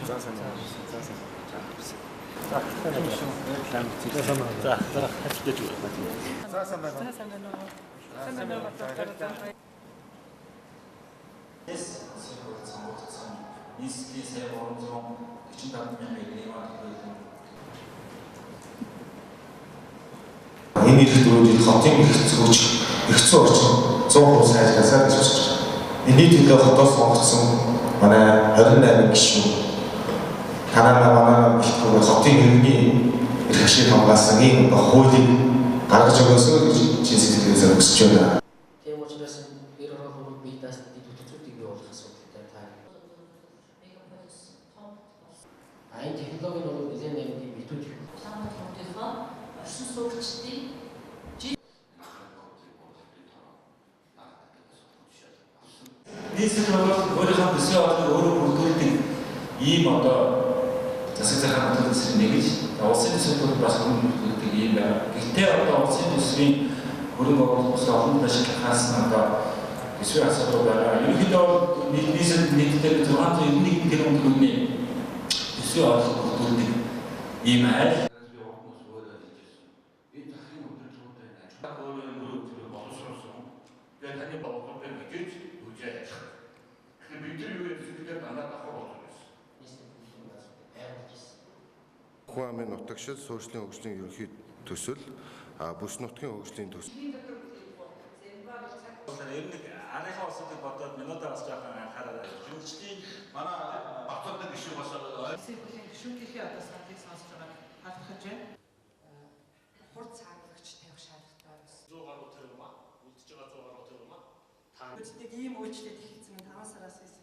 За сайн байна. Энэ их дөрөвд хотын хэцүү орчин 100% сайжраасаа гэж бодож байна. Энэ нийтлэг хотоос монгоцсон манай 28 гишүүн манай хотын иргэний эрх ашиг хамгаалсан ийм хуулийг гаргаж өгөөсэй гэж чинь сэтгэлээсээ хүсэж байна. Тийм учраас эр оролцоог бие даасан төтөцүүдийг бий болгох асуудалтай таа. Айн технологийн бол нэлээд нэмийг битүүж санаа томдохоо орчин суугчдын нийслэл бол өөрийнхөө төсөө олон өөрөө бүрдүүлдэг ийм одоо засаг захаан хөтөлбөрийн нэг гэж улсын төсвөөр бас бүрдүүлдэг ийм байна. Гэхдээ одоо улсын төсвийн хөрөнгө оруулалт олон ашиглахаас одоо төсвийн асуудал байгаа. Ерөнхийдөө нийслэл нийтдээ 691 тэрбум төгрөгийн төсвийн оруулалт бүрдүүлдэг ийм айл. Хүн амын нутагшил суурьшлийн хөгжлийн ерөнхий төсөл, бүс нутгийн хөгжлийн төсөл. Ер нь аныхаа усыг бодоод минутаа бас жоохон анхаарал хөгжлийн манай батлагдсан гишүүн бас гишүүнийхээ одоо саналыг сонсож байгааг хаалгах байна. Хурд цааглагч тавих шаардлагатай байна. 100 гаруй тэрбум үлдэж байгаа 100 гаруй тэрбум Үстэг ийм үйлчлэл эхэлсэн нь 5 сараас байсан.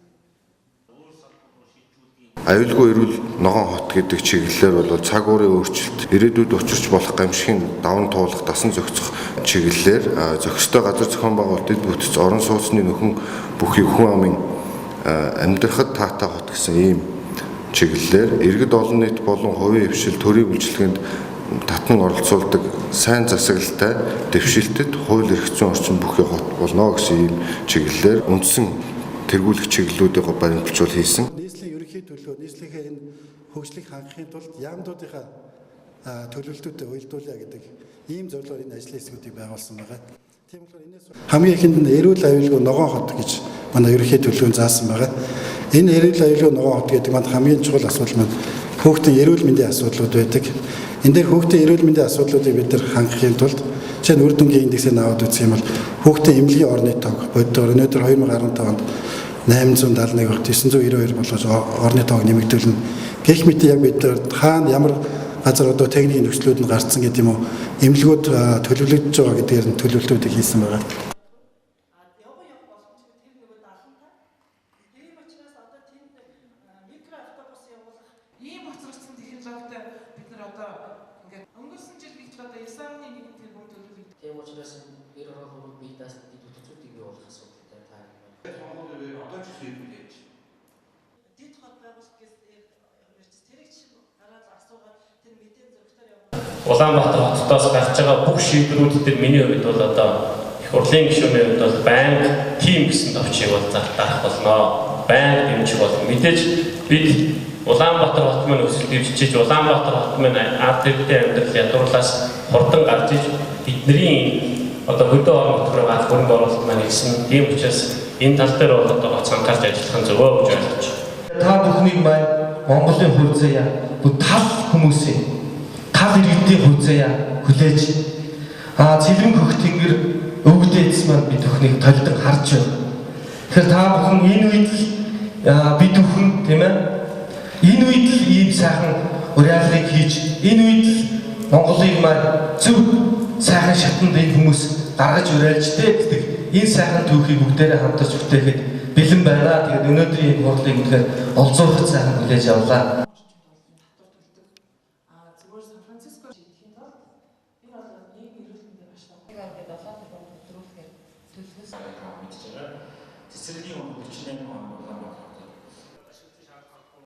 Аюулгүй эрүүл ногоон хот гэдэг чиглэлээр бол цаг уурын өөрчлөлт, ирээдүйд учирч болох гамшигын даван туулах, дасан зохицох чиглэлээр зохистой газар зохион байгуулалт дэд бүтц орон сууцны нөхөн бүхий хүн амын амьдрахад таатай хот гэсэн ийм чиглэлээр иргэд олон нийт болон хувийн хвшил төрийн үйлчилгээнд татан оролцуулдаг сайн засаглалтай дэвшилтэд хууль эрх зүйн орчин бүхий хот болно гэсэн ийм чиглэлээр үндсэн тэргүүлэх чиглэлүүдийг баримтжуул хийсэн. Нийслэлийн ерөнхий төлөө нийслэлийн энэ хөгжлийг хангахын тулд яамдуудынхаа төлөвлөлтүүдэд уялдуулъя гэдэг ийм зорилгоор энэ ажлын хэсгүүдийг байгуулсан байгаа. Тийм болохоор энэс хамгийн ихэнд нь эрүүл аюулгүй ногоон хот гэж манай ерөнхий төлөвлөгөө заасан байгаа. Энэ эрүүл аюулгүй ногоон хот гэдэг маань хамгийн чухал асуудал маань хүүхдийн эрүүл мэндийн асуудлууд байдаг. Энэ дээр хүүхдийн эрүүл мэндийн асуудлуудыг бид нар хангахын тулд жишээ нь үр дүнгийн индексийг аваад үзэх юм бол хүүхдийн эмнэлгийн орны тоог боддоор өнөөдөр 2015 онд 871 багт 992 болгож орны тоог нэмэгдүүлнэ. Гэх мэт яг бид хаана ямар газар одоо техникийн нөхцлүүд нь гарцсан гэдэг юм уу эмнэлгүүд төлөвлөгдөж байгаа гэдгээр нь төлөвлөлтүүдийг хийсэн байгаа. Ийм хоцрогдсон технологитой бид нар одоо ингээд өнгөрсөн жил бич одоо 9.1 тэрбум төлөвлөж. Тийм учраас эр оролцоог бие даасан төтөцүүдийг бий болгох асуудалтай таа. одоо ч хийх гэж. Дэд хот байгуулах гэсэн тэрэг чинь гараад асуугаад тэр мэдээ зөрчилдөр явуулсан. Улаанбаатар хотоос гарч байгаа бүх шийдвэрүүд дээр миний хувьд бол одоо их хурлын гишүүний хувьд бол байнга тим гэсэн товчийг бол зарах болно. Байнга дэмжих болно. Мэдээж бид Улаанбаатар хот маань өсөлт дэвшиж Улаанбаатар хот маань ард иргэдийн амьдрал ядуурлаас хурдан гарч иж бидний одоо хөдөө орон нутгаар гал хөрөнгө оруулалт маань ихсэн. Тийм учраас энэ тал дээр бол одоо анхаарч ажиллах нь зөвөө гэж ойлгож байна. Та бүхнийг маань Монголын хувь заяа бүх тал хүмүүсийн тал иргэдийн хувь заяа хүлээж цэлэн хөх тэнгэр өвгдөөс маань бид бүхнийг толдон харж байна. Тэгэхээр та бүхэн энэ үед бид бүхэн тийм ээ энэ үед л ийм сайхан уриалгыг хийж энэ үед л Монголыг маань зөв сайхан шатанд энэ хүмүүс гаргаж уриалж гэдэг энэ сайхан түүхийг бүгдээрээ хамтарч бүтээхэд бэлэн байна. Тэгээд өнөөдрийн энэ хурлыг үнэхээр олзуурах сайхан хүлээж авлаа. Зүгээр Сан Франциско хийх тул энэ бол нийгмийн эрүүл мэндийн ашиг гэдэг 7 тэрбум төлөвлөхөөр төлөвлөсөн. Цэцэрлэгийн 48 он